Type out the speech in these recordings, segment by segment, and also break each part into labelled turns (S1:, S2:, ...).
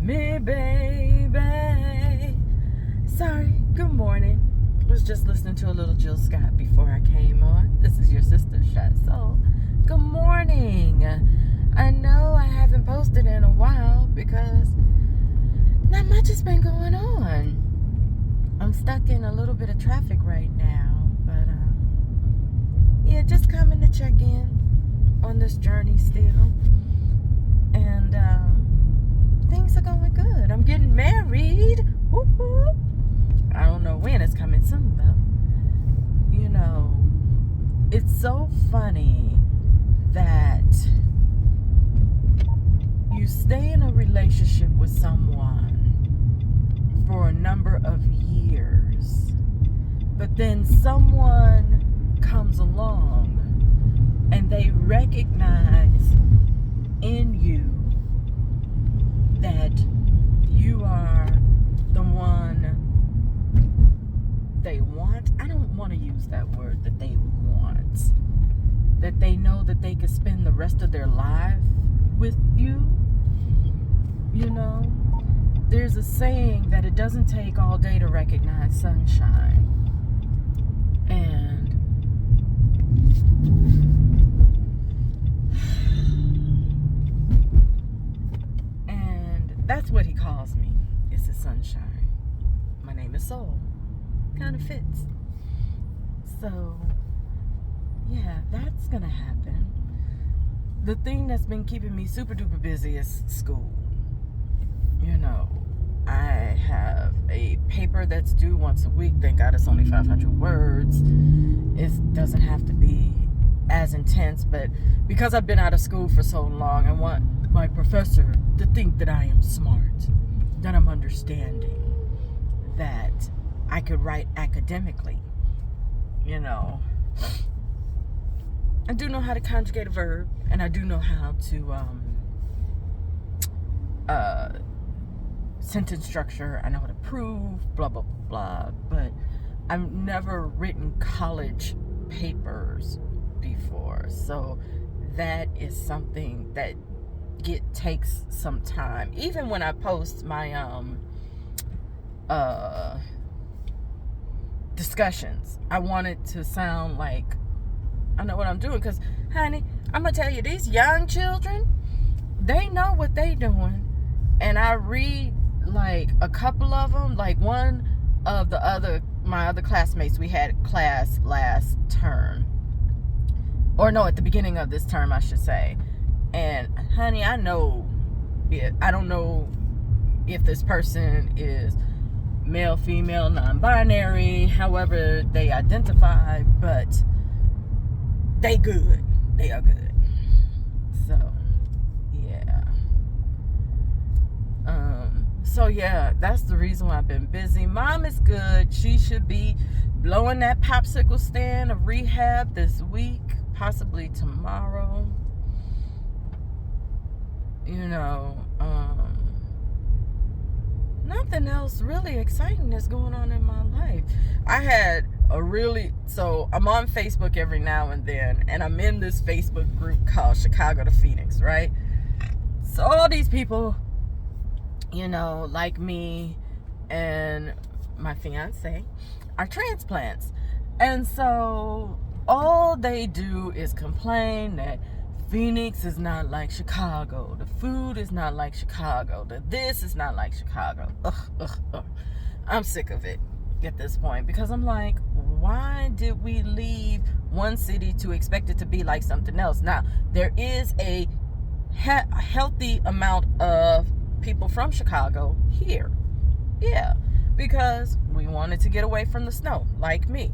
S1: me, baby. Sorry, good morning. Was just listening to a little Jill Scott before I came on. This is your sister, Shot Soul. Good morning. I know I haven't posted in a while because not much has been going on. I'm stuck in a little bit of traffic right now, but yeah, just coming to check in on this journey still. And things are going good. I'm getting married. Woo-hoo. I don't know when it's coming soon, though. You know, it's so funny that you stay in a relationship with someone for a number of years, but then someone comes along and they recognize in you that you are the one they want. I don't want to use that word, that they want. That they know that they could spend the rest of their life with you. You know, there's a saying that it doesn't take all day to recognize sunshine. And that's what he calls me, is the sunshine. My name is Soul. Kind of fits. So, yeah, that's gonna happen. The thing that's been keeping me super duper busy is school. You know, I have a paper that's due once a week. Thank God it's only 500 words. It doesn't have to be as intense, but because I've been out of school for so long, I want my professor to think that I am smart, that I'm understanding, that I could write academically. You know, I do know how to conjugate a verb, and I do know how to sentence structure. I know how to prove, blah, blah, blah, but I've never written college papers before. So that is something that takes some time. Even when I post my discussions, I want it to sound like I know what I'm doing, because honey, I'm gonna tell you, these young children, they know what they doing. And I read like a couple of them, like one of my other classmates, we had class last term, or no, at the beginning of this term, I should say. And honey, I don't know if this person is male, female, non-binary, however they identify, but they are good. So yeah, that's the reason why I've been busy. Mom is good. She should be blowing that popsicle stand of rehab this week, possibly tomorrow. You know, nothing else really exciting is going on in my life. So I'm on Facebook every now and then, and I'm in this Facebook group called Chicago to Phoenix, right? So all these people, you know, like me and my fiance, are transplants. And so all they do is complain that Phoenix is not like Chicago. The food is not like Chicago. This is not like Chicago. Ugh. I'm sick of it at this point, because I'm like, why did we leave one city to expect it to be like something else? Now, there is a healthy amount of people from Chicago here. Yeah, because we wanted to get away from the snow, like me,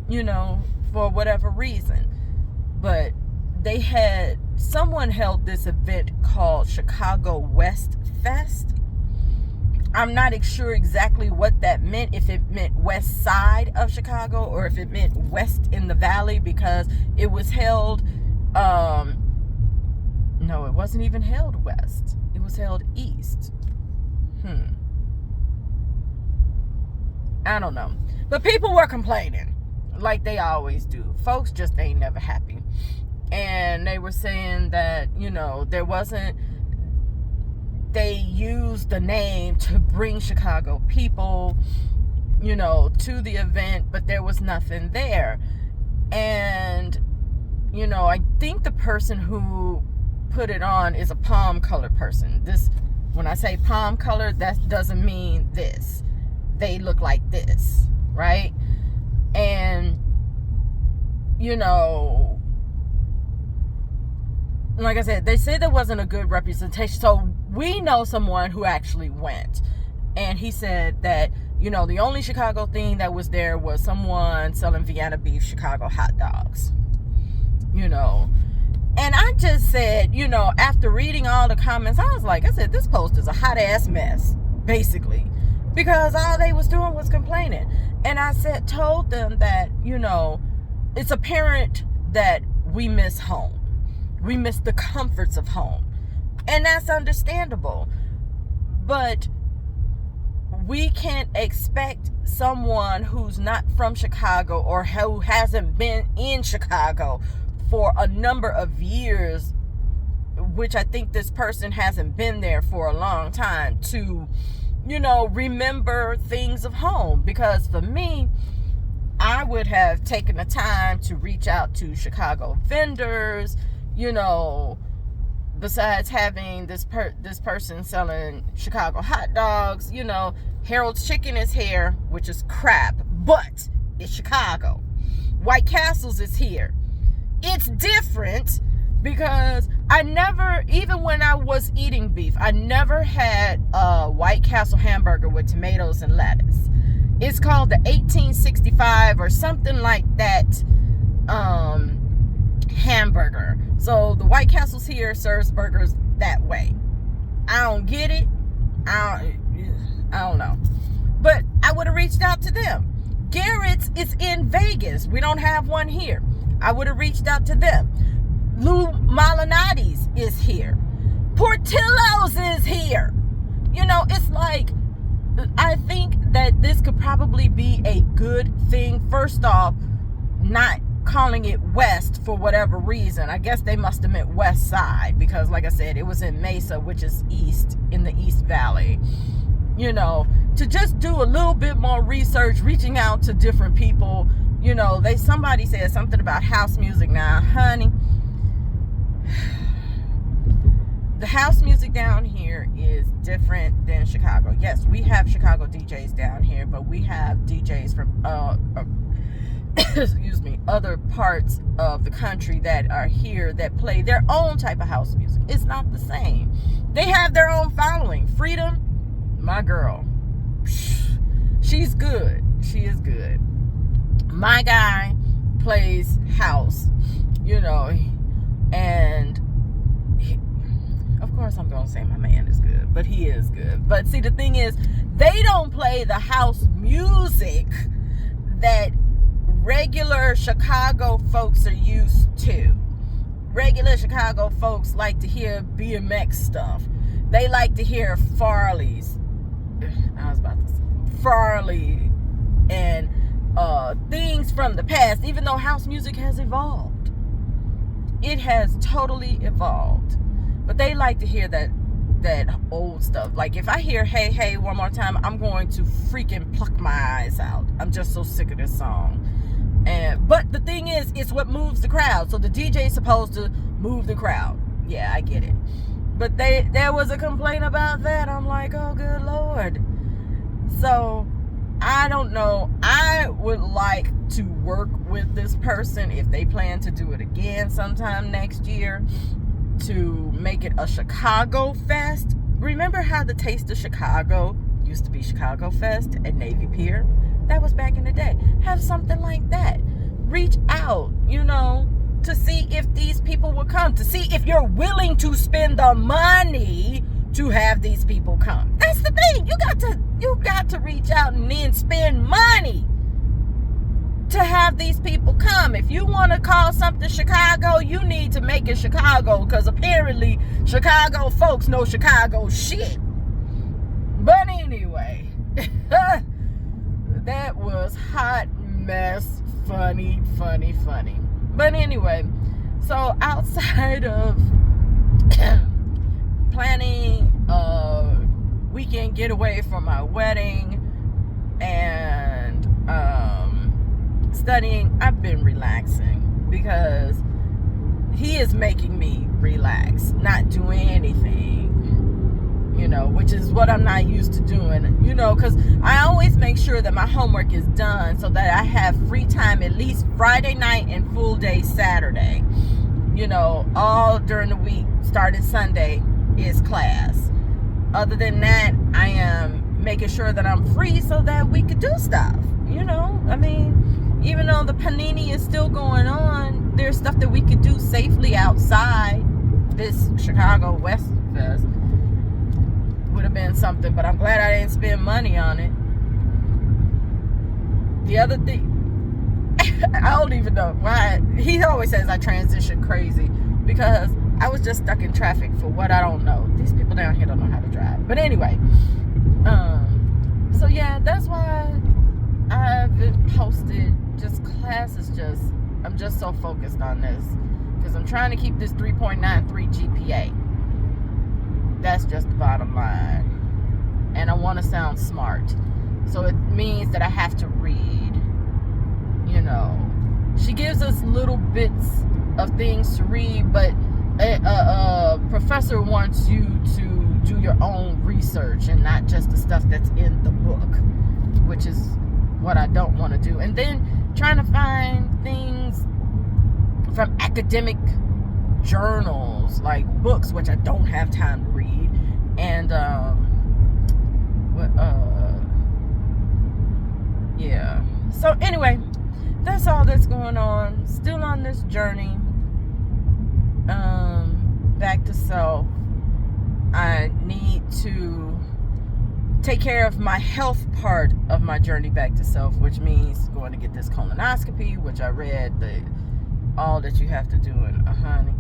S1: you know, for whatever reason. But someone held this event called Chicago West Fest. I'm not sure exactly what that meant, if it meant west side of Chicago or if it meant west in the valley, because it was held, no, it wasn't even held west. It was held east. I don't know. But people were complaining, like they always do. Folks just ain't never happy. And they were saying that, you know, there wasn't they used the name to bring Chicago people, you know, to the event, but there was nothing there. And, you know, I think the person who put it on is a palm colored person. When I say palm colored, that doesn't mean this. They look like this, right? And, you know, like I said, they said there wasn't a good representation. So we know someone who actually went. And he said that, you know, the only Chicago thing that was there was someone selling Vienna beef Chicago hot dogs. You know. And I just said, you know, after reading all the comments, I said, this post is a hot ass mess, basically. Because all they was doing was complaining. And I told them that, you know, it's apparent that we miss home. We miss the comforts of home. And that's understandable. But we can't expect someone who's not from Chicago or who hasn't been in Chicago for a number of years, which I think this person hasn't been there for a long time, to, you know, remember things of home. Because for me, I would have taken the time to reach out to Chicago vendors, you know, besides having this person selling Chicago hot dogs. You know, Harold's Chicken is here, which is crap, but it's Chicago. White Castle's is here. It's different because I never, even when I was eating beef, I never had a White Castle hamburger with tomatoes and lettuce. It's called the 1865 or something like that hamburger. So the White Castle's here serves burgers that way. I don't get it. I don't know. But I would have reached out to them. Garrett's is in Vegas. We don't have one here. I would have reached out to them. Lou Malinati's is here. Portillo's is here. You know, it's like, I think that this could probably be a good thing. First off, not calling it West for whatever reason. I guess they must have meant West Side, because like I said, it was in Mesa, which is east, in the East Valley. You know, to just do a little bit more research, reaching out to different people. You know, somebody said something about house music. Now, honey, the house music down here is different than Chicago. Yes, we have Chicago DJs down here, but we have DJs from excuse me, other parts of the country that are here that play their own type of house music. It's not the same. They have their own following. Freedom, my girl, she's good. She is good. My guy plays house, you know, and of course I'm going to say my man is good, but he is good. But see, the thing is, they don't play the house music that regular Chicago folks are used to. Regular Chicago folks like to hear BMX stuff. They like to hear Farley and things from the past, even though house music has evolved. It has totally evolved. But they like to hear that old stuff. Like, if I hear Hey Hey one more time, I'm going to freaking pluck my eyes out. I'm just so sick of this song. But the thing is, it's what moves the crowd. So the DJ's supposed to move the crowd. Yeah, I get it. But there was a complaint about that. I'm like, oh, good Lord. So, I don't know. I would like to work with this person if they plan to do it again sometime next year, to make it a Chicago Fest. Remember how the Taste of Chicago used to be Chicago Fest at Navy Pier? That was back in the day. Have something like that. Reach out, you know, to see if these people will come, to see if you're willing to spend the money to have these people come. That's the thing. You got to reach out and then spend money to have these people come. If you want to call something Chicago, you need to make it Chicago, because apparently Chicago folks know Chicago shit. But anyway, that was hot mess, funny. But anyway, so outside of planning didn't get away from my wedding and studying. I've been relaxing because he is making me relax, not do anything, you know, which is what I'm not used to doing, you know, because I always make sure that my homework is done so that I have free time at least Friday night and full day Saturday. You know, all during the week, starting Sunday, is class. Other than that, I am making sure that I'm free so that we could do stuff. You know, I mean, even though the panini is still going on, there's stuff that we could do safely outside. This Chicago West Fest would have been something, but I'm glad I didn't spend money on it. The other thing, I don't even know why. He always says I transition crazy because I was just stuck in traffic for what I don't know. These people down here don't know how to drive. But anyway, so yeah, that's why I haven't posted just classes. I'm just so focused on this because I'm trying to keep this 3.93 GPA. That's just the bottom line. And I want to sound smart. So it means that I have to read. You know, she gives us little bits of things to read, but a professor wants you to do your own research and not just the stuff that's in the book, which is what I don't want to do. And then trying to find things from academic journals, like books, which I don't have time to read, and yeah. So anyway, that's all that's going on. Still on this journey back to self. I need to take care of my health part of my journey back to self, which means going to get this colonoscopy, which I read all that you have to do in honey.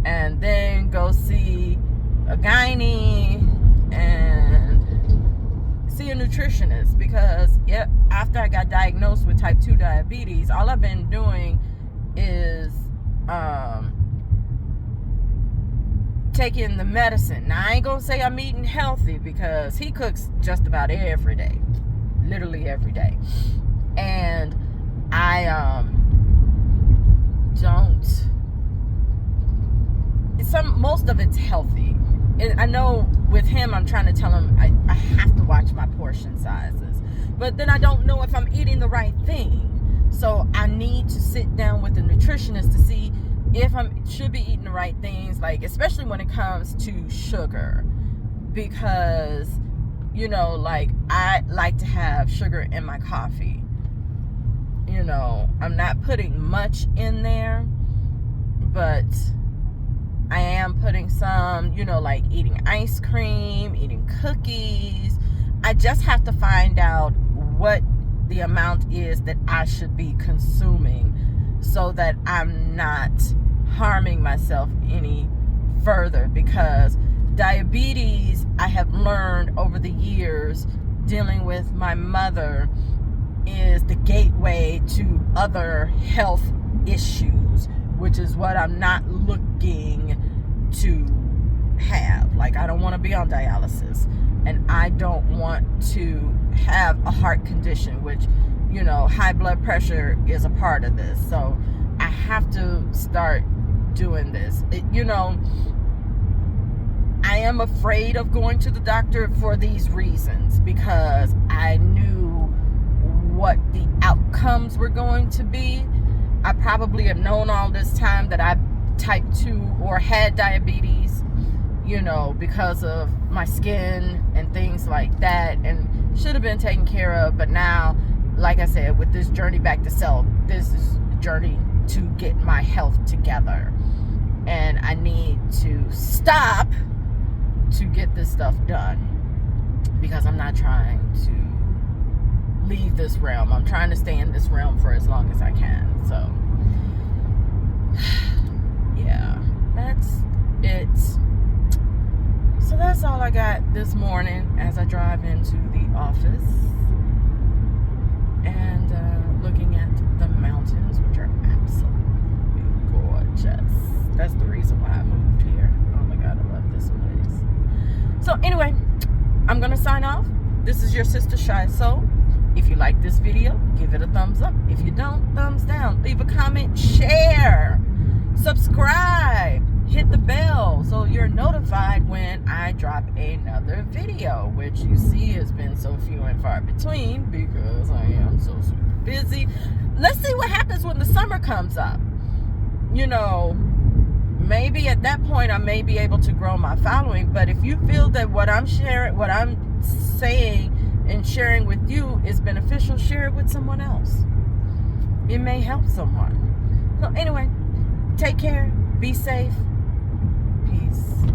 S1: And then go see a gynae and see a nutritionist, because after I got diagnosed with type 2 diabetes, all I've been doing is taking the medicine. Now I ain't gonna say I'm eating healthy because he cooks just about every day, literally every day, and I most of it's healthy. I know with him, I'm trying to tell him I have to watch my portion sizes, but then I don't know if I'm eating the right thing. So I need to sit down with the nutritionist to see if I should be eating the right things, like especially when it comes to sugar, because you know, like I like to have sugar in my coffee. You know, I'm not putting much in there, but I am putting some, you know, like eating ice cream, eating cookies. I just have to find out what the amount is that I should be consuming so that I'm not harming myself any further, because diabetes, I have learned over the years dealing with my mother, is the gateway to other health issues, which is what I'm not looking to have. Like, I don't want to be on dialysis, and I don't want to have a heart condition, which, you know, high blood pressure is a part of this. So I have to start doing this. You know, I am afraid of going to the doctor for these reasons, because I knew what the outcomes were going to be. I probably have known all this time that I type 2 or had diabetes, you know, because of my skin and things like that, and should have been taken care of. But now, like I said, with this journey back to self, this is a journey to get my health together, and I need to stop to get this stuff done, because I'm not trying to leave this realm. I'm trying to stay in this realm for as long as I can. So yeah, that's it. So that's all I got this morning as I drive into the office, and looking at the mountains, which are absolutely gorgeous. That's the reason why I moved here. Oh my God, I love this place. So anyway, I'm gonna sign off. This is your sister Shy Soul. If you like this video, give it a thumbs up. If you don't, thumbs down. Leave a comment, share, subscribe, hit the bell so you're notified when I drop another video, which you see has been so few and far between because I am so super busy. Let's see what happens when the summer comes up. You know, maybe at that point I may be able to grow my following, but if you feel that what I'm sharing, what I'm saying and sharing with you is beneficial, share it with someone else. It may help someone. So anyway, take care, be safe. Peace.